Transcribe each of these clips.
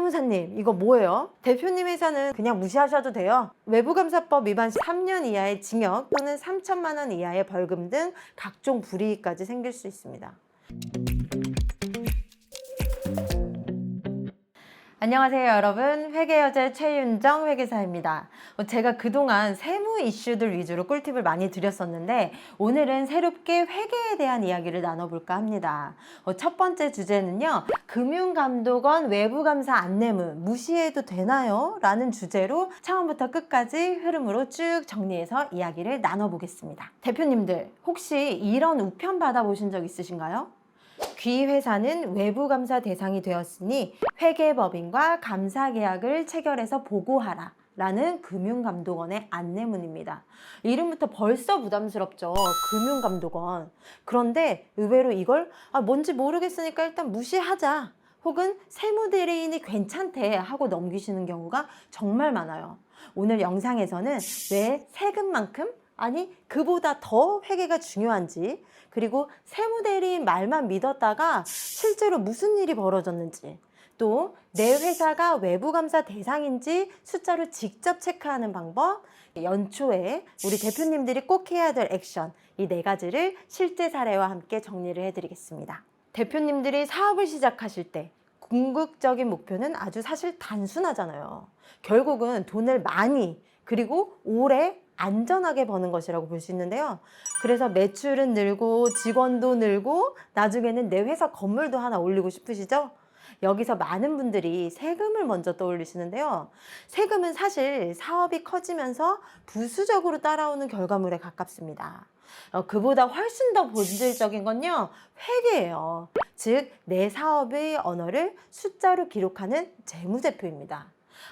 세무사님, 이거 뭐예요? 대표님 회사는 그냥 무시하셔도 돼요. 외부감사법 위반 시 3년 이하의 징역 또는 3천만 원 이하의 벌금 등 각종 불이익까지 생길 수 있습니다. 안녕하세요 여러분, 회계여제 최윤정 회계사입니다. 제가 그동안 세무 이슈들 위주로 꿀팁을 많이 드렸었는데 오늘은 새롭게 회계에 대한 이야기를 나눠볼까 합니다. 첫 번째 주제는요, 금융감독원 외부감사 안내문 무시해도 되나요? 라는 주제로 처음부터 끝까지 흐름으로 쭉 정리해서 이야기를 나눠보겠습니다. 대표님들, 혹시 이런 우편 받아보신 적 있으신가요? 귀 회사는 외부감사 대상이 되었으니 회계법인과 감사계약을 체결해서 보고하라 라는 금융감독원의 안내문입니다. 이름부터 벌써 부담스럽죠. 금융감독원. 그런데 의외로 이걸 뭔지 모르겠으니까 일단 무시하자, 혹은 세무대리인이 괜찮대 하고 넘기시는 경우가 정말 많아요. 오늘 영상에서는 왜 세금만큼, 아니 그보다 더 회계가 중요한지, 그리고 세무대리인 말만 믿었다가 실제로 무슨 일이 벌어졌는지, 또 내 회사가 외부감사 대상인지 숫자로 직접 체크하는 방법, 연초에 우리 대표님들이 꼭 해야 될 액션, 이 네 가지를 실제 사례와 함께 정리를 해드리겠습니다. 대표님들이 사업을 시작하실 때 궁극적인 목표는 아주 사실 단순하잖아요. 결국은 돈을 많이, 그리고 오래 안전하게 버는 것이라고 볼 수 있는데요. 그래서 매출은 늘고 직원도 늘고 나중에는 내 회사 건물도 하나 올리고 싶으시죠? 여기서 많은 분들이 세금을 먼저 떠올리시는데요. 세금은 사실 사업이 커지면서 부수적으로 따라오는 결과물에 가깝습니다. 그보다 훨씬 더 본질적인 건요, 회계예요. 즉, 내 사업의 언어를 숫자로 기록하는 재무제표입니다.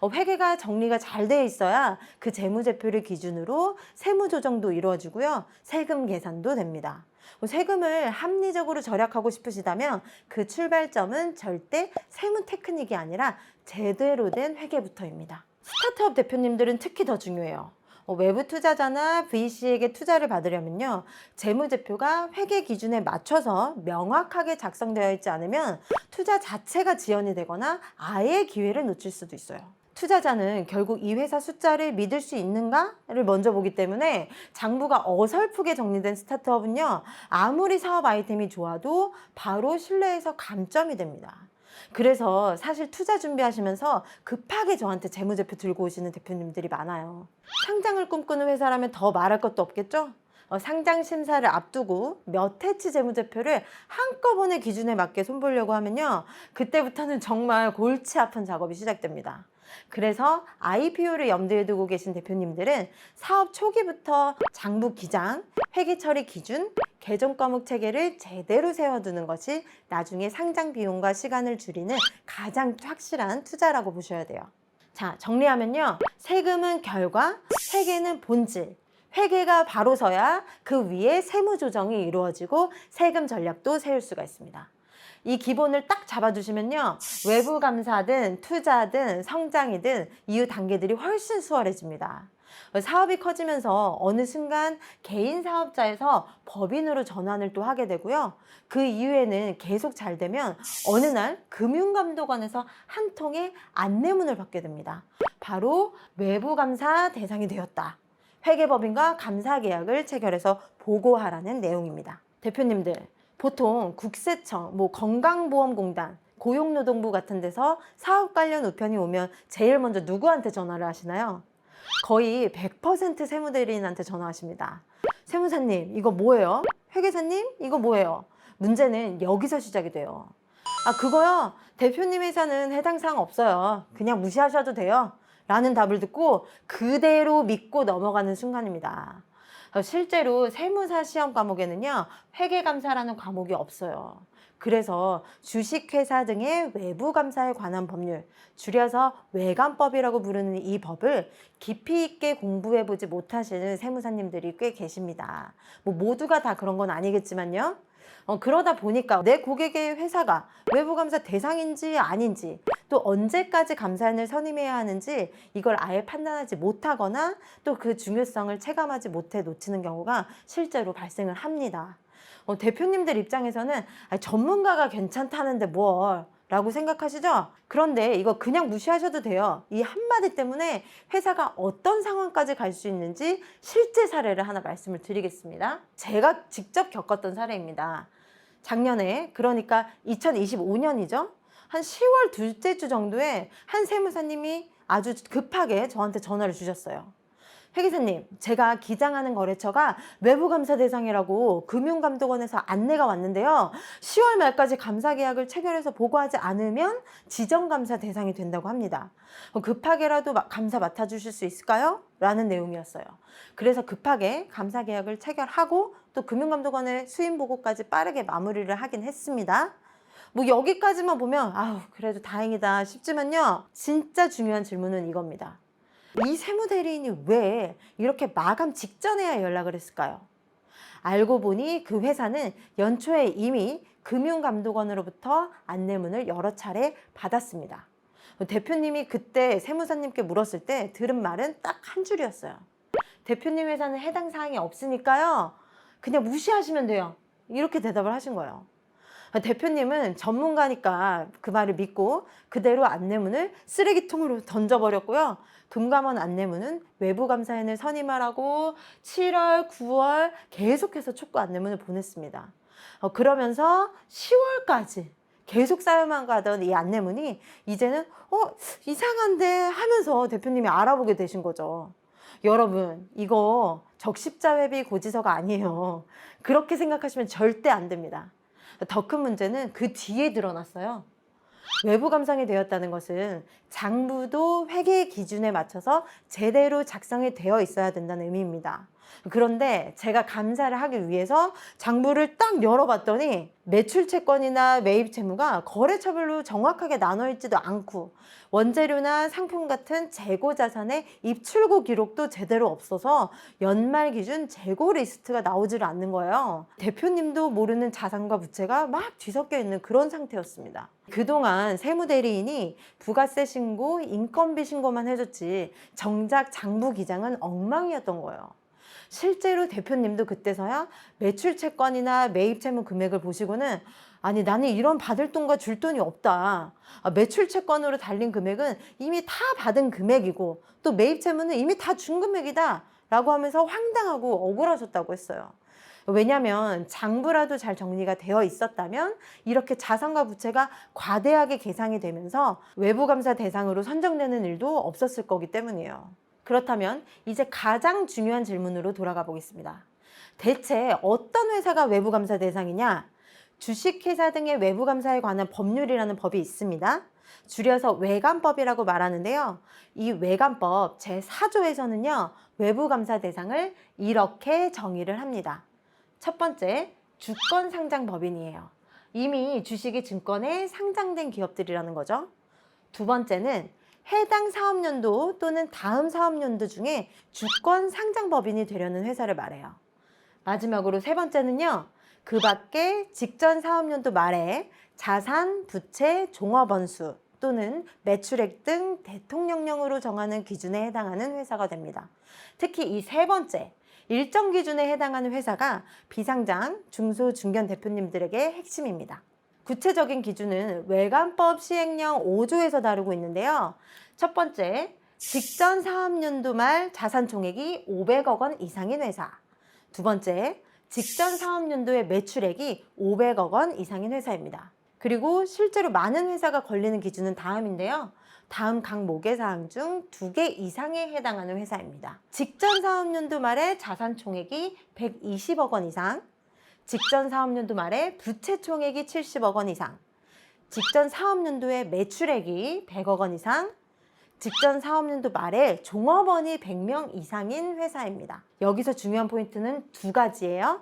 회계가 정리가 잘 되어 있어야 그 재무제표를 기준으로 세무조정도 이루어지고요, 세금 계산도 됩니다. 세금을 합리적으로 절약하고 싶으시다면 그 출발점은 절대 세무 테크닉이 아니라 제대로 된 회계부터입니다. 스타트업 대표님들은 특히 더 중요해요. 외부 투자자나 VC에게 투자를 받으려면요, 재무제표가 회계 기준에 맞춰서 명확하게 작성되어 있지 않으면 투자 자체가 지연이 되거나 아예 기회를 놓칠 수도 있어요. 투자자는 결국 이 회사 숫자를 믿을 수 있는가를 먼저 보기 때문에 장부가 어설프게 정리된 스타트업은요, 아무리 사업 아이템이 좋아도 바로 신뢰에서 감점이 됩니다. 그래서 사실 투자 준비하시면서 급하게 저한테 재무제표 들고 오시는 대표님들이 많아요. 상장을 꿈꾸는 회사라면 더 말할 것도 없겠죠? 상장 심사를 앞두고 몇 회치 재무제표를 한꺼번에 기준에 맞게 손보려고 하면요, 그때부터는 정말 골치 아픈 작업이 시작됩니다. 그래서 IPO를 염두에 두고 계신 대표님들은 사업 초기부터 장부 기장, 회계 처리 기준, 계정 과목 체계를 제대로 세워두는 것이 나중에 상장 비용과 시간을 줄이는 가장 확실한 투자라고 보셔야 돼요. 자, 정리하면요, 세금은 결과, 회계는 본질. 회계가 바로 서야 그 위에 세무 조정이 이루어지고 세금 전략도 세울 수가 있습니다. 이 기본을 딱 잡아주시면요, 외부 감사든 투자든 성장이든 이후 단계들이 훨씬 수월해집니다. 사업이 커지면서 어느 순간 개인 사업자에서 법인으로 전환을 또 하게 되고요, 그 이후에는 계속 잘 되면 어느 날 금융감독원에서 한 통의 안내문을 받게 됩니다. 바로 외부감사 대상이 되었다, 회계법인과 감사계약을 체결해서 보고하라는 내용입니다. 대표님들, 보통 국세청, 건강보험공단, 고용노동부 같은 데서 사업 관련 우편이 오면 제일 먼저 누구한테 전화를 하시나요? 거의 100% 세무대리인한테 전화하십니다. 세무사님, 이거 뭐예요? 회계사님, 이거 뭐예요? 문제는 여기서 시작이 돼요. 그거요, 대표님 회사는 해당 사항 없어요, 그냥 무시하셔도 돼요 라는 답을 듣고 그대로 믿고 넘어가는 순간입니다. 실제로 세무사 시험 과목에는요, 회계감사라는 과목이 없어요. 그래서 주식회사 등의 외부감사에 관한 법률, 줄여서 외감법이라고 부르는 이 법을 깊이 있게 공부해보지 못하시는 세무사님들이 꽤 계십니다. 모두가 다 그런 건 아니겠지만요. 그러다 보니까 내 고객의 회사가 외부감사 대상인지 아닌지, 또 언제까지 감사인을 선임해야 하는지 이걸 아예 판단하지 못하거나 또 그 중요성을 체감하지 못해 놓치는 경우가 실제로 발생을 합니다. 대표님들 입장에서는 전문가가 괜찮다는데 뭘, 라고 생각하시죠? 그런데 이거 그냥 무시하셔도 돼요. 이 한마디 때문에 회사가 어떤 상황까지 갈 수 있는지 실제 사례를 하나 말씀을 드리겠습니다. 제가 직접 겪었던 사례입니다. 작년에, 그러니까 2025년이죠. 한 10월 둘째 주 정도에 한 세무사님이 아주 급하게 저한테 전화를 주셨어요. 회계사님, 제가 기장하는 거래처가 외부감사 대상이라고 금융감독원에서 안내가 왔는데요. 10월 말까지 감사계약을 체결해서 보고하지 않으면 지정감사 대상이 된다고 합니다. 급하게라도 감사 맡아주실 수 있을까요? 라는 내용이었어요. 그래서 급하게 감사계약을 체결하고 또 금융감독원의 수임보고까지 빠르게 마무리를 하긴 했습니다. 뭐 여기까지만 보면 아우 그래도 다행이다 싶지만요. 진짜 중요한 질문은 이겁니다. 이 세무대리인이 왜 이렇게 마감 직전에야 연락을 했을까요? 알고 보니 그 회사는 연초에 이미 금융감독원으로부터 안내문을 여러 차례 받았습니다. 대표님이 그때 세무사님께 물었을 때 들은 말은 딱 한 줄이었어요. 대표님 회사는 해당 사항이 없으니까요. 그냥 무시하시면 돼요. 이렇게 대답을 하신 거예요. 대표님은 전문가니까 그 말을 믿고 그대로 안내문을 쓰레기통으로 던져버렸고요. 금감원 안내문은 외부감사인을 선임하라고 7월, 9월 계속해서 촉구 안내문을 보냈습니다. 그러면서 10월까지 계속 쌓여만 가던 이 안내문이 이제는 이상한데 하면서 대표님이 알아보게 되신 거죠. 여러분, 이거 적십자회비 고지서가 아니에요. 그렇게 생각하시면 절대 안 됩니다. 더 큰 문제는 그 뒤에 드러났어요. 외부 감상이 되었다는 것은 장부도 회계 기준에 맞춰서 제대로 작성이 되어 있어야 된다는 의미입니다. 그런데 제가 감사를 하기 위해서 장부를 딱 열어봤더니 매출 채권이나 매입 채무가 거래처별로 정확하게 나눠 있지도 않고 원재료나 상품 같은 재고 자산의 입출고 기록도 제대로 없어서 연말 기준 재고 리스트가 나오질 않는 거예요. 대표님도 모르는 자산과 부채가 막 뒤섞여 있는 그런 상태였습니다. 그동안 세무대리인이 부가세 신고, 인건비 신고만 해줬지 정작 장부 기장은 엉망이었던 거예요. 실제로 대표님도 그때서야 매출 채권이나 매입 채무 금액을 보시고는 아니 나는 이런 받을 돈과 줄 돈이 없다. 매출 채권으로 달린 금액은 이미 다 받은 금액이고 또 매입 채무는 이미 다 준 금액이다 라고 하면서 황당하고 억울하셨다고 했어요. 왜냐하면 장부라도 잘 정리가 되어 있었다면 이렇게 자산과 부채가 과대하게 계상이 되면서 외부감사 대상으로 선정되는 일도 없었을 거기 때문이에요. 그렇다면 이제 가장 중요한 질문으로 돌아가 보겠습니다. 대체 어떤 회사가 외부감사 대상이냐? 주식회사 등의 외부감사에 관한 법률이라는 법이 있습니다. 줄여서 외감법이라고 말하는데요. 이 외감법 제4조에서는요. 외부감사 대상을 이렇게 정의를 합니다. 첫 번째, 주권상장법인이에요. 이미 주식이 증권에 상장된 기업들이라는 거죠. 두 번째는 해당 사업연도 또는 다음 사업연도 중에 주권 상장법인이 되려는 회사를 말해요. 마지막으로 세 번째는요. 그 밖에 직전 사업연도 말에 자산, 부채, 종업원수 또는 매출액 등 대통령령으로 정하는 기준에 해당하는 회사가 됩니다. 특히 이 세 번째, 일정 기준에 해당하는 회사가 비상장, 중소, 중견 대표님들에게 핵심입니다. 구체적인 기준은 외감법 시행령 5조에서 다루고 있는데요. 첫 번째, 직전 사업연도 말 자산 총액이 500억 원 이상인 회사. 두 번째, 직전 사업연도의 매출액이 500억 원 이상인 회사입니다. 그리고 실제로 많은 회사가 걸리는 기준은 다음인데요. 다음 각 모계사항 중 2개 이상에 해당하는 회사입니다. 직전 사업연도 말에 자산 총액이 120억 원 이상, 직전 사업연도 말에 부채 총액이 70억 원 이상, 직전 사업연도의 매출액이 100억 원 이상, 직전 사업연도 말에 종업원이 100명 이상인 회사입니다. 여기서 중요한 포인트는 두 가지예요.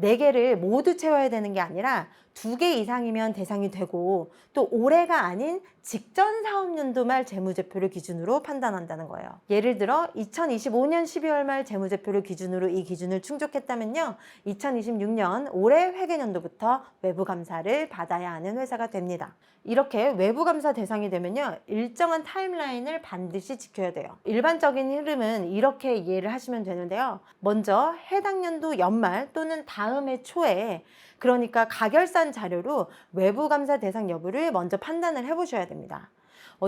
4개를 모두 채워야 되는 게 아니라 2개 이상이면 대상이 되고 또 올해가 아닌 직전 사업연도 말 재무제표를 기준으로 판단한다는 거예요. 예를 들어 2025년 12월 말 재무제표를 기준으로 이 기준을 충족했다면요. 2026년 올해 회계연도부터 외부감사를 받아야 하는 회사가 됩니다. 이렇게 외부감사 대상이 되면요. 일정한 타임라인을 반드시 지켜야 돼요. 일반적인 흐름은 이렇게 이해를 하시면 되는데요. 먼저 해당 연도 연말 또는 다음 해 초에 그러니까 가결산 자료로 외부 감사 대상 여부를 먼저 판단을 해보셔야 됩니다.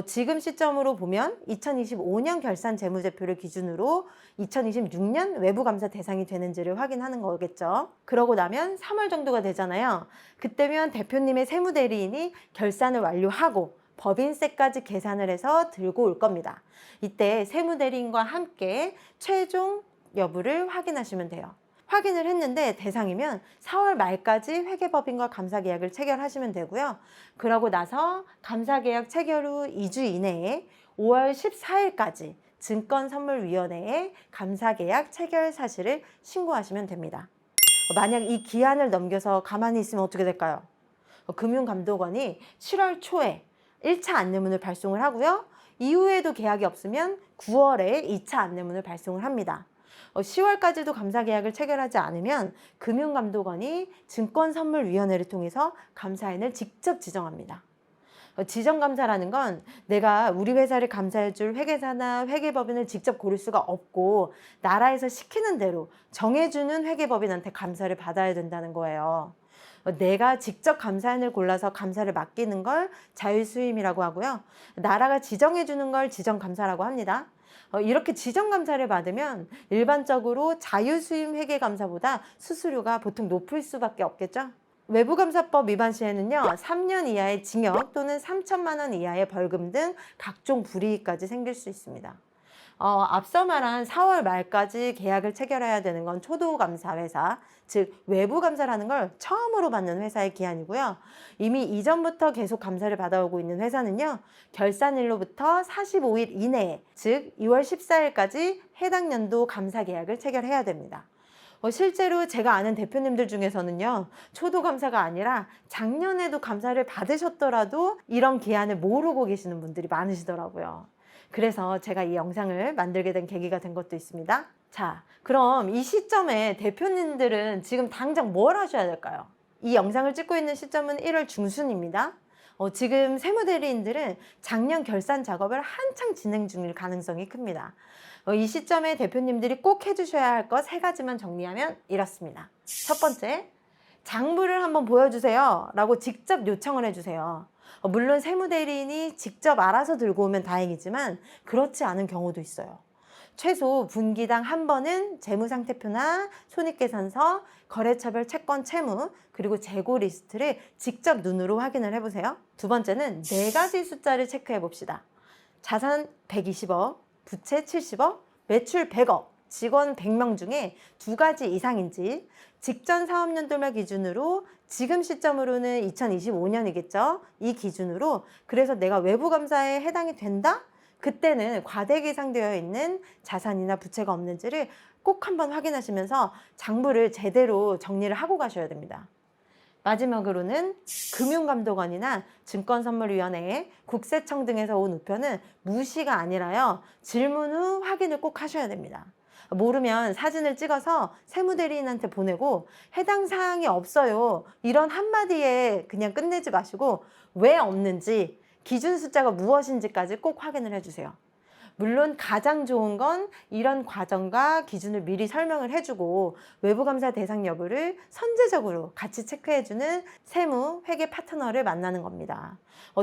지금 시점으로 보면 2025년 결산 재무제표를 기준으로 2026년 외부 감사 대상이 되는지를 확인하는 거겠죠. 그러고 나면 3월 정도가 되잖아요. 그때면 대표님의 세무대리인이 결산을 완료하고 법인세까지 계산을 해서 들고 올 겁니다. 이때 세무대리인과 함께 최종 여부를 확인하시면 돼요. 확인을 했는데 대상이면 4월 말까지 회계법인과 감사계약을 체결하시면 되고요. 그러고 나서 감사계약 체결 후 2주 이내에 5월 14일까지 증권선물위원회에 감사계약 체결 사실을 신고하시면 됩니다. 만약 이 기한을 넘겨서 가만히 있으면 어떻게 될까요? 금융감독원이 7월 초에 1차 안내문을 발송을 하고요. 이후에도 계약이 없으면 9월에 2차 안내문을 발송을 합니다. 10월까지도 감사계약을 체결하지 않으면 금융감독원이 증권선물위원회를 통해서 감사인을 직접 지정합니다. 지정감사라는 건 내가 우리 회사를 감사해줄 회계사나 회계법인을 직접 고를 수가 없고 나라에서 시키는 대로 정해주는 회계법인한테 감사를 받아야 된다는 거예요. 내가 직접 감사인을 골라서 감사를 맡기는 걸 자율수임이라고 하고요. 나라가 지정해주는 걸 지정감사라고 합니다. 이렇게 지정감사를 받으면 일반적으로 자율수임 회계감사보다 수수료가 보통 높을 수밖에 없겠죠. 외부감사법 위반 시에는요 3년 이하의 징역 또는 3천만 원 이하의 벌금 등 각종 불이익까지 생길 수 있습니다. 앞서 말한 4월 말까지 계약을 체결해야 되는 건 초도감사 회사, 즉 외부감사라는 걸 처음으로 받는 회사의 기한이고요. 이미 이전부터 계속 감사를 받아오고 있는 회사는요. 결산일로부터 45일 이내에, 즉 2월 14일까지 해당 연도 감사 계약을 체결해야 됩니다. 실제로 제가 아는 대표님들 중에서는요. 초도감사가 아니라 작년에도 감사를 받으셨더라도 이런 기한을 모르고 계시는 분들이 많으시더라고요. 그래서 제가 이 영상을 만들게 된 계기가 된 것도 있습니다. 자, 그럼 이 시점에 대표님들은 지금 당장 뭘 하셔야 될까요? 이 영상을 찍고 있는 시점은 1월 중순입니다. 지금 세무대리인들은 작년 결산 작업을 한창 진행 중일 가능성이 큽니다. 이 시점에 대표님들이 꼭 해주셔야 할 것 3가지만 정리하면 이렇습니다. 첫 번째, 장부를 한번 보여주세요 라고 직접 요청을 해주세요. 물론 세무대리인이 직접 알아서 들고 오면 다행이지만 그렇지 않은 경우도 있어요. 최소 분기당 한 번은 재무상태표나 손익계산서, 거래처별 채권 채무, 그리고 재고 리스트를 직접 눈으로 확인을 해보세요. 두 번째는 4가지 숫자를 체크해 봅시다. 자산 120억, 부채 70억, 매출 100억, 직원 100명 중에 2가지 이상인지 직전 사업연도 말 기준으로 지금 시점으로는 2025년이겠죠. 이 기준으로 그래서 내가 외부감사에 해당이 된다? 그때는 과대계상되어 있는 자산이나 부채가 없는지를 꼭 한번 확인하시면서 장부를 제대로 정리를 하고 가셔야 됩니다. 마지막으로는 금융감독원이나 증권선물위원회, 국세청 등에서 온 우편은 무시가 아니라요. 질문 후 확인을 꼭 하셔야 됩니다. 모르면 사진을 찍어서 세무대리인한테 보내고 해당 사항이 없어요. 이런 한마디에 그냥 끝내지 마시고 왜 없는지, 기준 숫자가 무엇인지까지 꼭 확인을 해주세요. 물론 가장 좋은 건 이런 과정과 기준을 미리 설명을 해주고 외부감사 대상 여부를 선제적으로 같이 체크해주는 세무, 회계 파트너를 만나는 겁니다.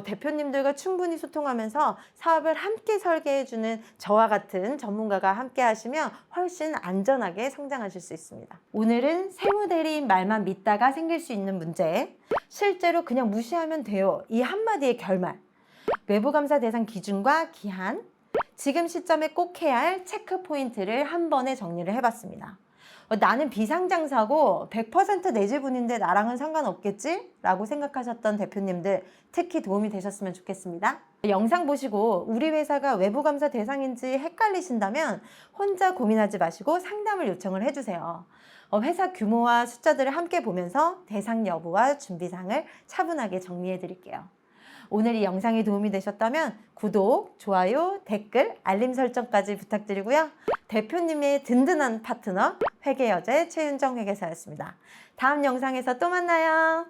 대표님들과 충분히 소통하면서 사업을 함께 설계해주는 저와 같은 전문가가 함께 하시면 훨씬 안전하게 성장하실 수 있습니다. 오늘은 세무대리인 말만 믿다가 생길 수 있는 문제, 실제로 그냥 무시하면 돼요. 이 한마디의 결말, 외부감사 대상 기준과 기한, 지금 시점에 꼭 해야 할 체크 포인트를 한 번에 정리를 해봤습니다. 나는 비상장사고 100% 내 지분인데 나랑은 상관없겠지? 라고 생각하셨던 대표님들 특히 도움이 되셨으면 좋겠습니다. 영상 보시고 우리 회사가 외부감사 대상인지 헷갈리신다면 혼자 고민하지 마시고 상담을 요청을 해주세요. 회사 규모와 숫자들을 함께 보면서 대상 여부와 준비사항을 차분하게 정리해 드릴게요. 오늘 이 영상이 도움이 되셨다면 구독, 좋아요, 댓글, 알림 설정까지 부탁드리고요. 대표님의 든든한 파트너 회계여제 최윤정 회계사였습니다. 다음 영상에서 또 만나요.